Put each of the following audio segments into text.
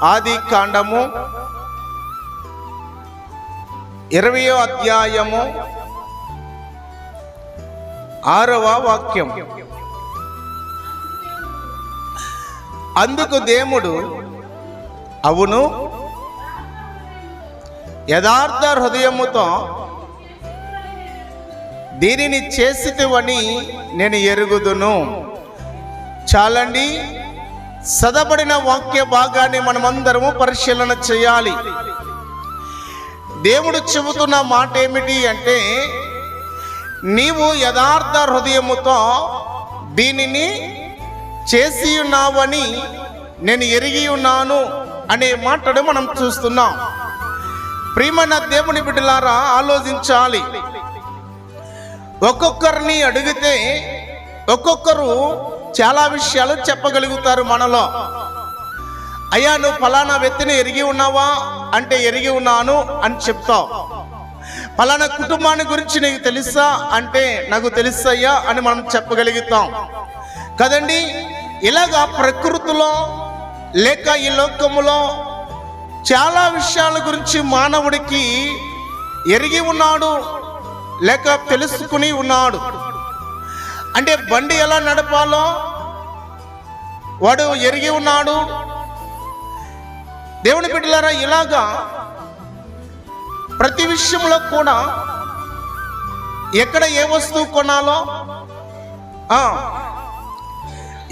ఆది కాండము 20వ అధ్యాయము 6వ వాక్యం. అందుకు దేవుడు, అవును, యథార్థ హృదయముతో దీనిని చేసితివని నేను ఎరుగుదును. చాలండి, చదవబడిన వాక్య భాగాన్ని మనమందరము పరిశీలన చేయాలి. దేవుడు చెబుతున్న మాట ఏమిటి అంటే, నీవు యథార్థ హృదయముతో దీనిని చేసి ఉన్నావని నేను ఎరిగి ఉన్నాను అనే మాటను మనం చూస్తున్నాం. ప్రియమైన దేవుని బిడ్డలారా, ఆలోచించాలి. ఒక్కొక్కరిని అడిగితే ఒక్కొక్కరు చాలా విషయాలు చెప్పగలుగుతారు మనలో. అయ్యా, నువ్వు ఫలానా వ్యక్తిని ఎరిగి ఉన్నావా అంటే ఎరిగి ఉన్నాను అని చెప్తావు. ఫలానా కుటుంబాన్ని గురించి నీకు తెలుసా అంటే నాకు తెలుసయ్యా అని మనం చెప్పగలుగుతాం కదండి. ఇలాగా ప్రకృతిలో లేక ఈ లోకములో చాలా విషయాల గురించి మానవుడికి ఎరిగి ఉన్నాడు లేక తెలుసుకుని ఉన్నాడు. అంటే బండి ఎలా నడపాలో వాడు ఎరిగి ఉన్నాడు. దేవుని బిడ్డలారా, ఇలాగా ప్రతి విషయంలో కూడా ఎక్కడ ఏ వస్తువు కొనాలో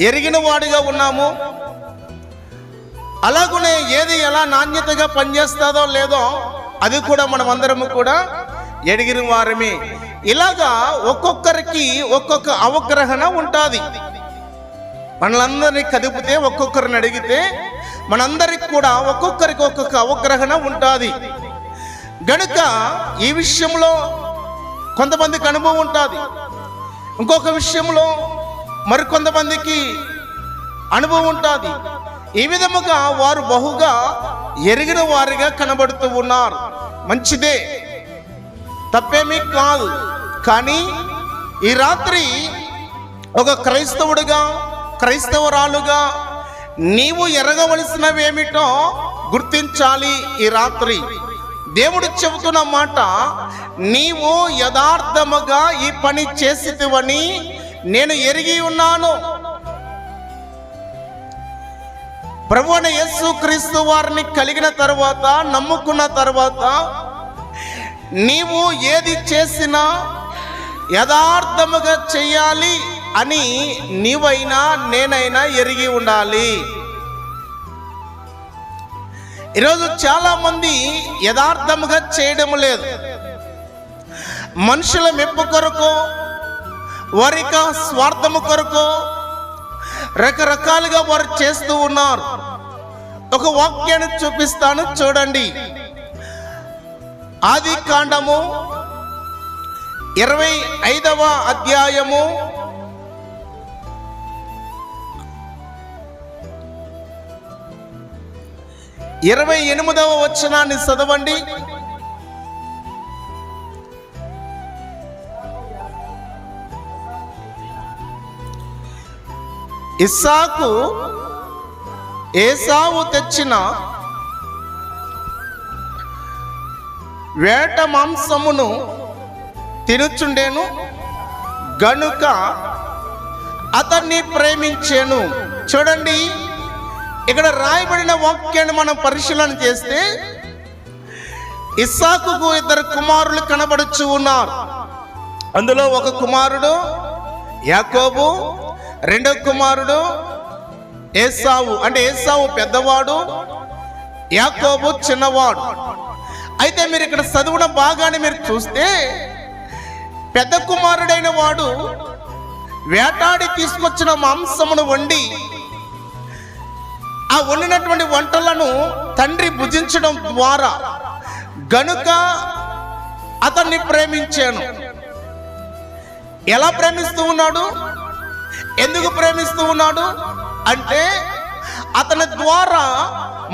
ఎరిగిన వాడిగా ఉన్నాము. అలాగనే ఏది ఎలా నాణ్యతగా పనిచేస్తుందో లేదో అది కూడా మనం అందరము కూడా ఎరిగిన వారమే. ఇలాగా ఒక్కొక్కరికి ఒక్కొక్క అవగాహన ఉంటుంది. మనలందరినీ కదిపితే ఒక్కొక్కరిని అడిగితే మనందరికి కూడా ఒక్కొక్కరికి ఒక్కొక్క అవగాహన ఉంటుంది. గనుక ఈ విషయంలో కొంతమందికి అనుభవం ఉంటుంది, ఇంకొక విషయంలో మరికొంతమందికి అనుభవం ఉంటుంది. ఈ విధముగా వారు బహుగా ఎరిగిన వారిగా కనబడుతూ ఉన్నారు. మంచిదే, తప్పేమీ కాదు. కానీ ఈ రాత్రి ఒక క్రైస్తవుడిగా, క్రైస్తవరాలుగా నీవు ఎరగవలసినవేమిటో గుర్తించాలి. ఈ రాత్రి దేవుడు చెబుతున్న మాట, నీవు యథార్థముగా ఈ పని చేసితివని నేను ఎరిగి ఉన్నాను. ప్రభువైన యేసుక్రీస్తు వారిని కలిగిన తర్వాత, నమ్ముకున్న తర్వాత నీవు ఏది చేసినా యథార్థముగా చెయ్యాలి అని నీవైనా నేనైనా ఎరిగి ఉండాలి. ఈరోజు చాలా మంది యథార్థముగా చేయడం లేదు. మనుషుల మెప్పు కొరకు, వారి స్వార్థము కొరకు రకరకాలుగా వారు చేస్తూ ఉన్నారు. ఒక వాక్యాన్ని చూపిస్తాను, చూడండి. ఆది కాండము 25వ అధ్యాయము 28వ వచనాన్ని చదవండి. ఇస్సాకు ఏసావు తెచ్చిన వేట మాంసమును తినుచుండెను గనుక అతన్ని ప్రేమించాను. చూడండి, ఇక్కడ రాయబడిన వాక్యాన్ని మనం పరిశీలన చేస్తే ఇస్సాకుకు 2 కుమారులు కనబడుచు ఉన్నారు. అందులో ఒక కుమారుడు యాకోబు, 2వ కుమారుడు ఏసావు. అంటే ఏసావు పెద్దవాడు, యాకోబు చిన్నవాడు. అయితే మీరు ఇక్కడ చదివిన భాగాన్ని మీరు చూస్తే, పెద్ద కుమారుడైన వాడు వేటాడి తీసుకొచ్చిన మాంసమును వండి ఆ వండినటువంటి వంటలను తండ్రి భుజించడం ద్వారా గనుక అతన్ని ప్రేమించాను. ఎలా ప్రేమిస్తూ ఉన్నాడు, ఎందుకు ప్రేమిస్తూ ఉన్నాడు అంటే, అతని ద్వారా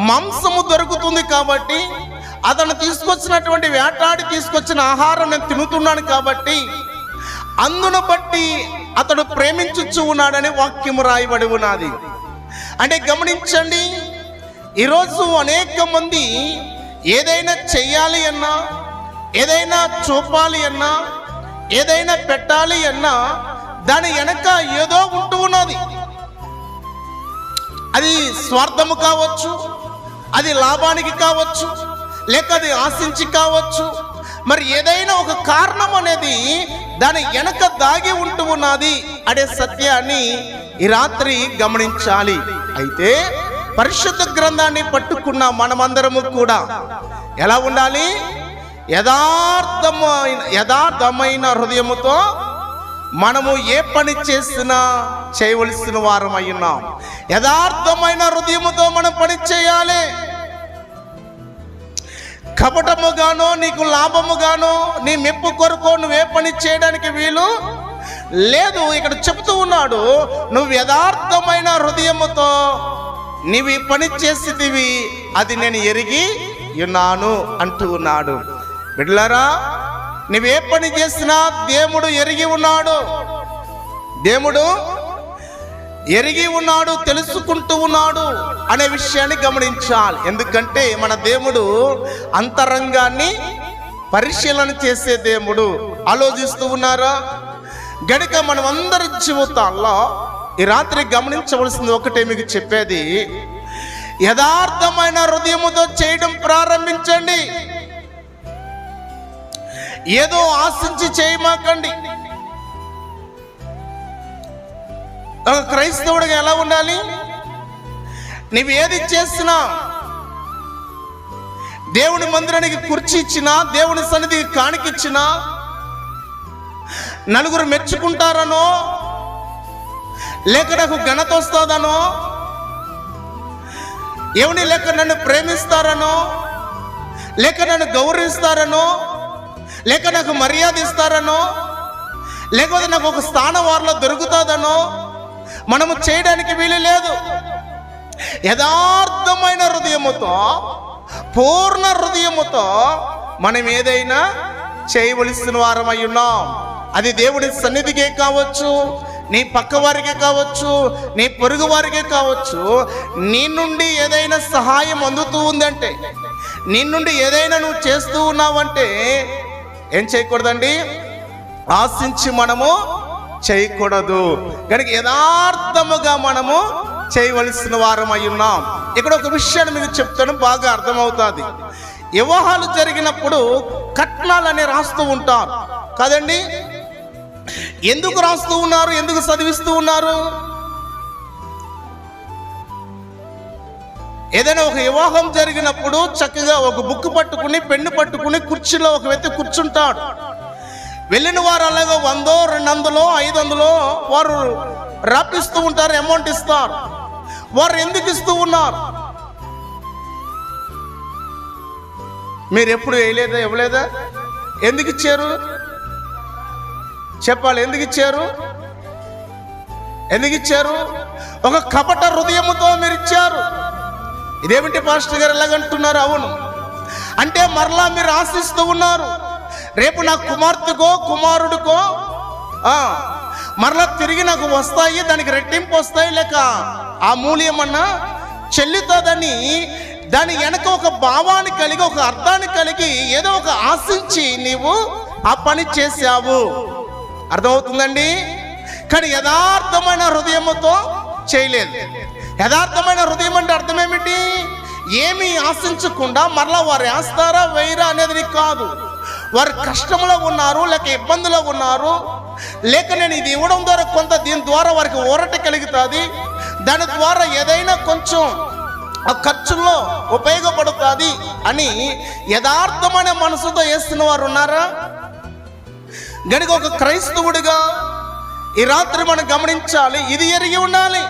మాంసము దొరుకుతుంది కాబట్టి, అతను తీసుకొచ్చినటువంటి వేటాడి తీసుకొచ్చిన ఆహారం నేను తినుతున్నాను కాబట్టి అందును బట్టి అతడు ప్రేమించుచు ఉన్నాడని వాక్యము రాయబడి ఉన్నది. అంటే గమనించండి, ఈరోజు అనేక మంది ఏదైనా చెయ్యాలి అన్నా, ఏదైనా చూపాలి అన్నా, ఏదైనా పెట్టాలి అన్నా దాని వెనక ఏదో ఉంటూ ఉన్నది. అది స్వార్థము కావచ్చు, అది లాభానికి కావచ్చు, లేక అది ఆశించి కావచ్చు. మరి ఏదైనా ఒక కారణం అనేది దాని వెనక దాగి ఉంటూ ఉన్నది అనే సత్యాన్ని ఈ రాత్రి గమనించాలి. అయితే పరిశుద్ధ గ్రంథాన్ని పట్టుకున్న మనమందరము కూడా ఎలా ఉండాలి? యథార్థమైన హృదయముతో మనము ఏ పని చేసినా చేయవలసిన వారం అయ్యున్నాం. యథార్థమైన హృదయముతో మనం పని చేయాలి. కపటముగానో, నీకు లాభముగానో, నీ మెప్పు కొరకు నువ్వే పని చేయడానికి వీలు లేదు. ఇక్కడ చెబుతూ ఉన్నాడు, నువ్వు యథార్థమైన హృదయముతో నీవు ఈ పని చేసేదివి, అది నేను ఎరిగి ఉన్నాను అంటూ ఉన్నాడు. బిడ్డలారా, నువ్వే పని చేసినా దేవుడు ఎరిగి ఉన్నాడు. దేవుడు ఎరిగి ఉన్నాడు, తెలుసుకుంటూ ఉన్నాడు అనే విషయాన్ని గమనించాలి. ఎందుకంటే మన దేవుడు అంతరంగాన్ని పరిశీలన చేసే దేవుడు. ఆలోచిస్తూ ఉన్నారా? గనుక మనం అందరి జీవితాల్లో ఈ రాత్రి గమనించవలసింది ఒకటే మీకు చెప్పేది, యథార్థమైన హృదయముతో చేయడం ప్రారంభించండి. ఏదో ఆశించి చేయమాకండి. ఒక క్రైస్తవుడిగా ఎలా ఉండాలి? నువ్వు ఏది చేసినా, దేవుని మందిరానికి కుర్చీ ఇచ్చినా, దేవుని సన్నిధికి కాணிకిచ్చినా, నలుగురు మెచ్చుకుంటారనో, లేక నాకు ఘనత వస్తుందనో, ఎవని లేక నన్ను ప్రేమిస్తారనో, లేక నన్ను గౌరవిస్తారనో, లేక నాకు మర్యాద ఇస్తారనో, లేకపోతే నాకు ఒక స్థానం వారిలో దొరుకుతుందనో మనము చేయడానికి వీలు లేదు. యథార్థమైన హృదయముతో, పూర్ణ హృదయముతో మనం ఏదైనా చేయవలసిన వారం అయి ఉన్నాం. అది దేవుడి సన్నిధికే కావచ్చు, నీ పక్క వారికే కావచ్చు, నీ పొరుగు వారికే కావచ్చు. నీ నుండి ఏదైనా సహాయం అందుతూ ఉందంటే, నీ నుండి ఏదైనా నువ్వు చేస్తూ ఉన్నావంటే ఏం చేయకూడదండి? ఆశించి మనము చేయకూడదు. కనుక యథార్థముగా మనము చేయవలసిన వారం అయి ఉన్నాం. ఇక్కడ ఒక విషయాన్ని మీకు చెప్తాను, బాగా అర్థమవుతుంది. వివాహాలు జరిగినప్పుడు కట్నాలని రాస్తూ ఉంటారు కదండి. ఎందుకు రాస్తూ ఉన్నారు? ఎందుకు చదివిస్తూ ఉన్నారు? ఏదైనా ఒక వివాహం జరిగినప్పుడు చక్కగా ఒక బుక్ పట్టుకుని, పెన్ను పట్టుకుని కుర్చీలో ఒక వ్యక్తి కూర్చుంటాడు. వెళ్ళిన వారు అలాగే 100, 200, 500 వారు రాపిస్తూ ఉంటారు, అమౌంట్ ఇస్తారు. వారు ఎందుకు ఇస్తూ ఉన్నారు? మీరు ఎప్పుడు వేయలేదా? ఇవ్వలేదా? ఎందుకు ఇచ్చారు? చెప్పాలి. ఎందుకు ఇచ్చారు? ఎందుకు ఇచ్చారు? ఒక కపట హృదయముతో మీరు ఇచ్చారు. ఇదేమిటి పాస్టర్ గారు ఎలాగంటున్నారు? అవును, అంటే మరలా మీరు ఆశిస్తూ ఉన్నారు, రేపు నా కుమార్తెకో కుమారుడికో మరలా తిరిగి నాకు వస్తాయి, దానికి రెట్టింపు వస్తాయి, లేక ఆ మూల్యమన్నా చెల్లుతుందని దాని వెనక ఒక భావాన్ని కలిగి, ఒక అర్థాన్ని కలిగి, ఏదో ఒక ఆశించి నీవు ఆ పని చేశావు. అర్థమవుతుందండి? కానీ యథార్థమైన హృదయముతో చేయలేదు. యథార్థమైన హృదయం అంటే అర్థం ఏమిటి? ఏమీ ఆశించకుండా మరలా వారు వేస్తారా వేయరా అనేది నీకు కాదు. వారు కష్టంలో ఉన్నారు, లేక ఇబ్బందులో ఉన్నారు, లేక నేను ఇది ఇవ్వడం ద్వారా కొంత దీని ద్వారా వారికి ఊరట కలుగుతుంది, దాని ద్వారా ఏదైనా కొంచెం ఆ ఖర్చుల్లో ఉపయోగపడుతుంది అని యథార్థమైన మనసుతో వేస్తున్న వారు ఉన్నారా? గనుక ఒక క్రైస్తవుడిగా ఈ రాత్రి మనం గమనించాలి, ఇది ఎరిగి ఉండాలి.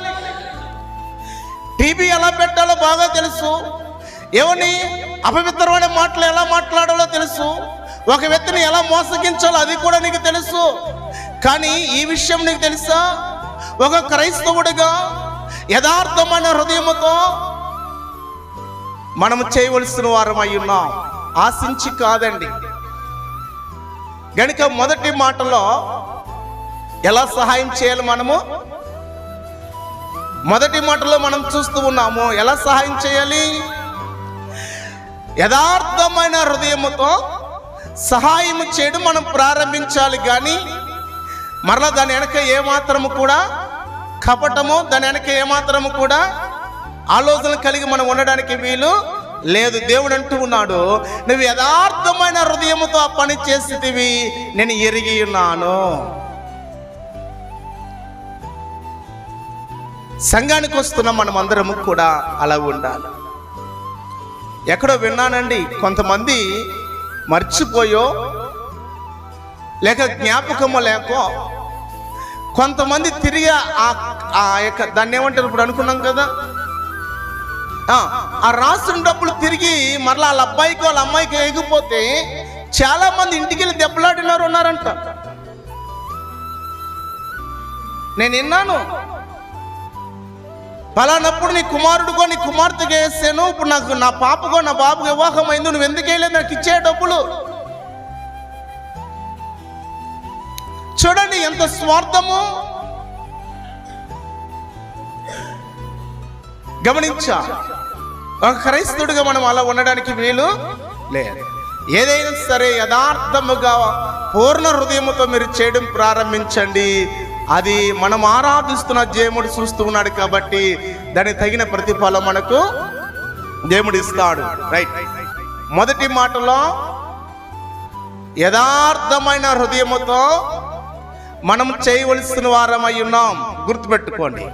టీవీ ఎలా పెట్టాలో బాగా తెలుసు, ఎవరిని అపవిత్రమైన మాటలు ఎలా మాట్లాడాలో తెలుసు, ఒక వ్యక్తిని ఎలా మోసగించాలో అది కూడా నీకు తెలుసు. కానీ ఈ విషయం నీకు తెలుసా? ఒక క్రైస్తవుడిగా యథార్థమైన హృదయముతో మనము చేయవలసిన వారం అయి ఉన్నాం, ఆశించి కాదండి. గనుక మొదటి మాటలో ఎలా సహాయం చేయాలి? మనము మొదటి మాటలో మనం చూస్తూ ఉన్నాము. ఎలా సహాయం చేయాలి? యథార్థమైన హృదయముతో సహాయం చేయడం మనం ప్రారంభించాలి. కానీ మరలా దాని వెనక ఏమాత్రము కూడా కపటము, దాని వెనక ఏమాత్రము కూడా ఆలోచన కలిగి మనం ఉండడానికి వీలు లేదు. దేవుడు అంటూ ఉన్నాడు, నువ్వు యథార్థమైన హృదయముతో ఆ పని చేసేటివి నేను ఎరిగి ఉన్నాను. సంఘానికి వస్తున్న మనం అందరము కూడా అలా ఉండాలి. ఎక్కడో విన్నానండి, కొంతమంది మర్చిపోయో లేక జ్ఞాపకమో లేకో కొంతమంది తిరిగి ఆ యొక్క దాన్ని ఏమంటారు ఇప్పుడు అనుకున్నాం కదా, ఆ రాసిన డబ్బులు తిరిగి మరలా వాళ్ళ అబ్బాయికి వాళ్ళ అమ్మాయికి ఎగిపోతే చాలా మంది ఇంటికి వెళ్ళి దెబ్బలాడినారు ఉన్నారంట. నేను విన్నాను, పలానప్పుడు నీ కుమారుడికో నీ కుమార్తెకి వేసాను, ఇప్పుడు నాకు నా పాపకో నా బాబుకి వివాహం అయింది, నువ్వు ఎందుకు వేయలేదు నాకు ఇచ్చే డబ్బులు. చూడండి ఎంత స్వార్థము. గమనించా, ఒక క్రైస్తవుడిగా మనం అలా ఉండడానికి వీలు లేదు. ఏదైనా సరే యథార్థముగా పూర్ణ హృదయముతో మీరు చేయడం ప్రారంభించండి. అది మనం ఆరాధిస్తున్న దేవుడు చూస్తూ ఉన్నాడు కాబట్టి దానికి తగిన ప్రతిఫలం మనకు దేవుడు ఇస్తాడు. రైట్. మొదటి మాటలో యథార్థమైన హృదయముతో మనం చేయవలసిన వారమై ఉన్నాం, గుర్తుపెట్టుకోండి.